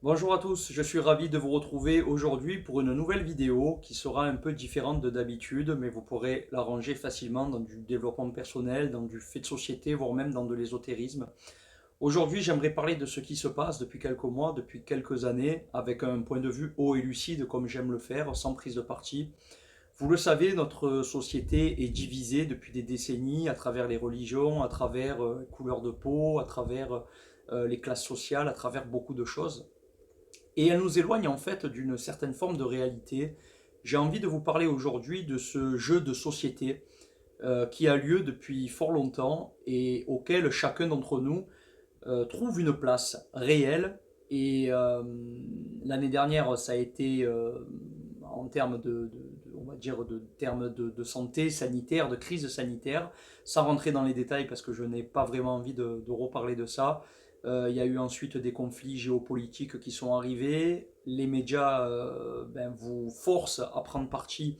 Bonjour à tous, je suis ravi de vous retrouver aujourd'hui pour une nouvelle vidéo qui sera un peu différente de d'habitude, mais vous pourrez la ranger facilement dans du développement personnel, dans du fait de société, voire même dans de l'ésotérisme. Aujourd'hui, j'aimerais parler de ce qui se passe depuis quelques mois, depuis quelques années, avec un point de vue haut et lucide, comme j'aime le faire, sans prise de parti. Vous le savez, notre société est divisée depuis des décennies à travers les religions, à travers les couleurs de peau, à travers les classes sociales, à travers beaucoup de choses. Et elle nous éloigne en fait d'une certaine forme de réalité. J'ai envie de vous parler aujourd'hui de ce jeu de société qui a lieu depuis fort longtemps et auquel chacun d'entre nous trouve une place réelle. Et l'année dernière, ça a été en termes on va dire de termes de santé sanitaire, de crise sanitaire, sans rentrer dans les détails parce que je n'ai pas vraiment envie de reparler de ça. Il y a eu ensuite des conflits géopolitiques qui sont arrivés. Les médias vous forcent à prendre parti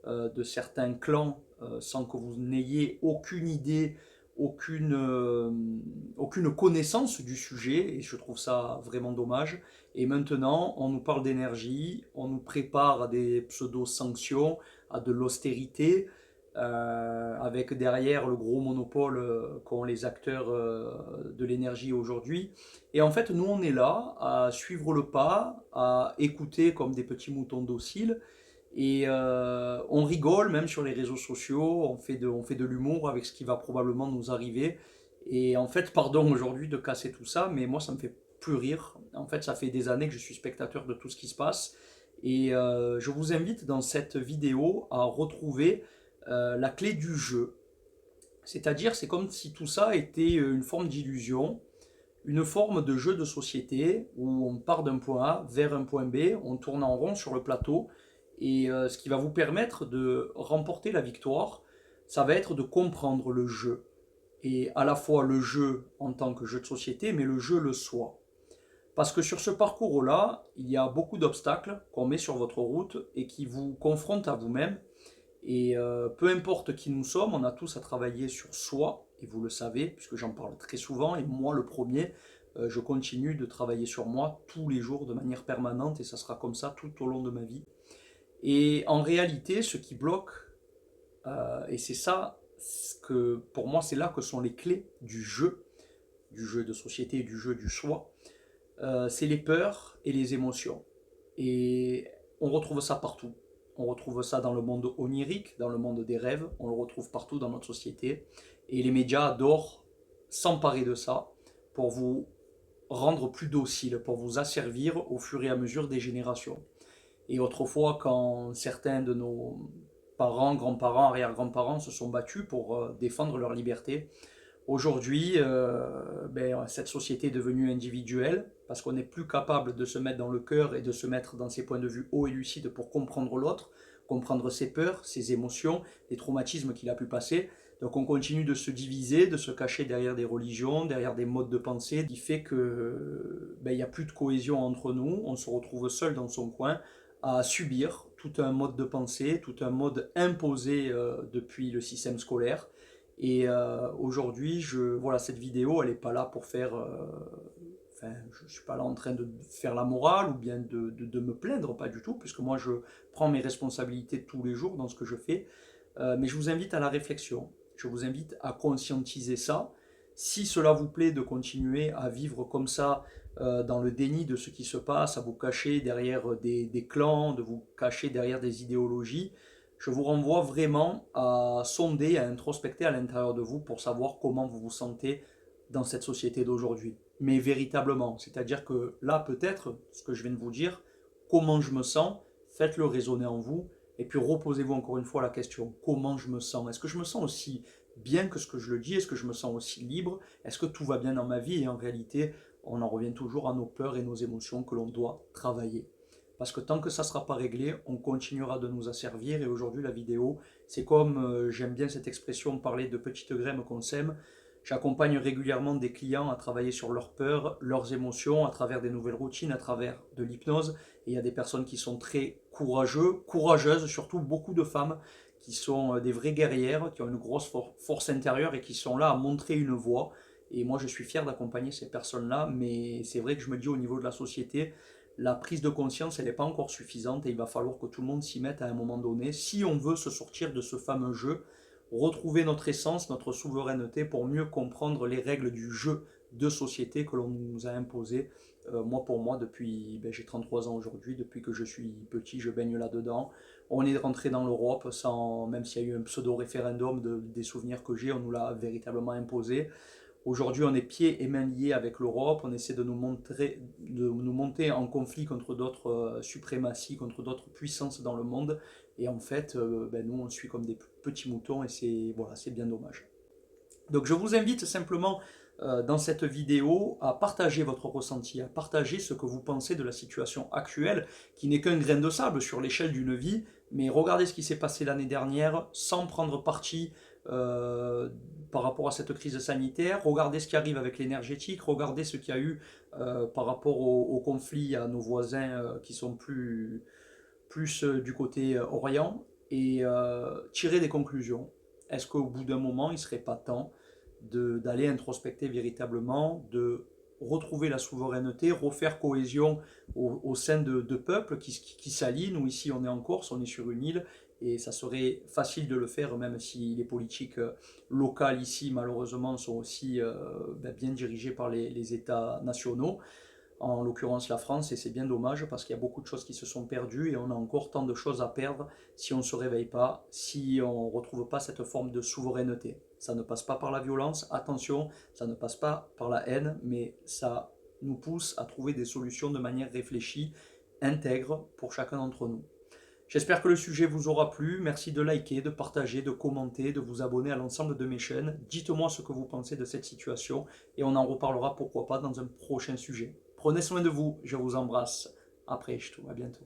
de certains clans sans que vous n'ayez aucune idée, aucune, euh, aucune connaissance du sujet, et je trouve ça vraiment dommage. Et maintenant, on nous parle d'énergie, on nous prépare à des pseudo-sanctions, à de l'austérité, avec derrière le gros monopole qu'ont les acteurs de l'énergie aujourd'hui. Et en fait, nous, on est là à suivre le pas, à écouter comme des petits moutons dociles, et on rigole même sur les réseaux sociaux, on fait de l'humour avec ce qui va probablement nous arriver. Et en fait, pardon aujourd'hui de casser tout ça, mais moi ça me fait plus rire. En fait, ça fait des années que je suis spectateur de tout ce qui se passe. Et je vous invite dans cette vidéo à retrouver la clé du jeu. C'est-à-dire, c'est comme si tout ça était une forme d'illusion, une forme de jeu de société où on part d'un point A vers un point B, on tourne en rond sur le plateau, et ce qui va vous permettre de remporter la victoire, ça va être de comprendre le jeu, et à la fois le jeu en tant que jeu de société, mais le jeu le soi. Parce que sur ce parcours-là, il y a beaucoup d'obstacles qu'on met sur votre route et qui vous confrontent à vous-même. Et peu importe qui nous sommes, on a tous à travailler sur soi, et vous le savez, puisque j'en parle très souvent, et moi le premier, je continue de travailler sur moi tous les jours de manière permanente, et ça sera comme ça tout au long de ma vie. Et en réalité, ce qui bloque, et c'est ça, ce que pour moi c'est là que sont les clés du jeu de société et du jeu du soi, c'est les peurs et les émotions. Et on retrouve ça partout. On retrouve ça dans le monde onirique, dans le monde des rêves, on le retrouve partout dans notre société. Et les médias adorent s'emparer de ça pour vous rendre plus docile, pour vous asservir au fur et à mesure des générations. Et autrefois, quand certains de nos parents, grands-parents, arrière-grands-parents se sont battus pour défendre leur liberté, aujourd'hui, cette société est devenue individuelle parce qu'on n'est plus capable de se mettre dans le cœur et de se mettre dans ses points de vue hauts et lucides pour comprendre l'autre, comprendre ses peurs, ses émotions, les traumatismes qu'il a pu passer. Donc on continue de se diviser, de se cacher derrière des religions, derrière des modes de pensée, qui fait que il n'y a plus de cohésion entre nous, on se retrouve seul dans son coin à subir tout un mode de pensée, tout un mode imposé depuis le système scolaire. Et aujourd'hui, voilà, cette vidéo, elle n'est pas là pour faire. Enfin, je ne suis pas là en train de faire la morale ou bien de me plaindre, pas du tout, puisque moi je prends mes responsabilités tous les jours dans ce que je fais. Mais je vous invite à la réflexion. Je vous invite à conscientiser ça. Si cela vous plaît de continuer à vivre comme ça, dans le déni de ce qui se passe, à vous cacher derrière des clans, de vous cacher derrière des idéologies, je vous renvoie vraiment à sonder, à introspecter à l'intérieur de vous pour savoir comment vous vous sentez dans cette société d'aujourd'hui. Mais véritablement, c'est-à-dire que là, peut-être, ce que je viens de vous dire, comment je me sens, faites-le résonner en vous, et puis reposez-vous encore une fois la question, comment je me sens? Est-ce que je me sens aussi bien que ce que je le dis? Est-ce que je me sens aussi libre? Est-ce que tout va bien dans ma vie? Et en réalité, on en revient toujours à nos peurs et nos émotions que l'on doit travailler. Parce que tant que ça ne sera pas réglé, on continuera de nous asservir. Et aujourd'hui, la vidéo, c'est comme, j'aime bien cette expression, parler de petites graines qu'on sème. J'accompagne régulièrement des clients à travailler sur leurs peurs, leurs émotions, à travers des nouvelles routines, à travers de l'hypnose. Et il y a des personnes qui sont très courageuses, surtout beaucoup de femmes qui sont des vraies guerrières, qui ont une grosse force intérieure et qui sont là à montrer une voie. Et moi, je suis fier d'accompagner ces personnes-là, mais c'est vrai que je me dis au niveau de la société, la prise de conscience, elle n'est pas encore suffisante et il va falloir que tout le monde s'y mette à un moment donné si on veut se sortir de ce fameux jeu, retrouver notre essence, notre souveraineté pour mieux comprendre les règles du jeu de société que l'on nous a imposées. Moi, pour moi, depuis, j'ai 33 ans aujourd'hui, depuis que je suis petit, je baigne là-dedans. On est rentré dans l'Europe sans, même s'il y a eu un pseudo-référendum des souvenirs que j'ai, on nous l'a véritablement imposé. Aujourd'hui, on est pieds et mains liés avec l'Europe, on essaie de nous monter en conflit contre d'autres suprématies, contre d'autres puissances dans le monde. Et en fait, nous, on suit comme des petits moutons et c'est voilà, c'est bien dommage. Donc je vous invite simplement dans cette vidéo à partager votre ressenti, à partager ce que vous pensez de la situation actuelle, qui n'est qu'un grain de sable sur l'échelle d'une vie, mais regardez ce qui s'est passé l'année dernière sans prendre parti par rapport à cette crise sanitaire, regardez ce qui arrive avec l'énergétique, regardez ce qu'il y a eu par rapport au conflit à nos voisins qui sont plus du côté orient, et tirer des conclusions. Est-ce qu'au bout d'un moment, il ne serait pas temps d'aller introspecter véritablement, de retrouver la souveraineté, refaire cohésion au sein de peuples qui s'allient. Nous, ici, on est en Corse, on est sur une île, et ça serait facile de le faire, même si les politiques locales ici, malheureusement, sont aussi bien dirigées par les États nationaux, en l'occurrence la France, et c'est bien dommage parce qu'il y a beaucoup de choses qui se sont perdues et on a encore tant de choses à perdre si on ne se réveille pas, si on ne retrouve pas cette forme de souveraineté. Ça ne passe pas par la violence, attention, ça ne passe pas par la haine, mais ça nous pousse à trouver des solutions de manière réfléchie, intègre pour chacun d'entre nous. J'espère que le sujet vous aura plu. Merci de liker, de partager, de commenter, de vous abonner à l'ensemble de mes chaînes. Dites-moi ce que vous pensez de cette situation et on en reparlera pourquoi pas dans un prochain sujet. Prenez soin de vous, je vous embrasse. À bientôt.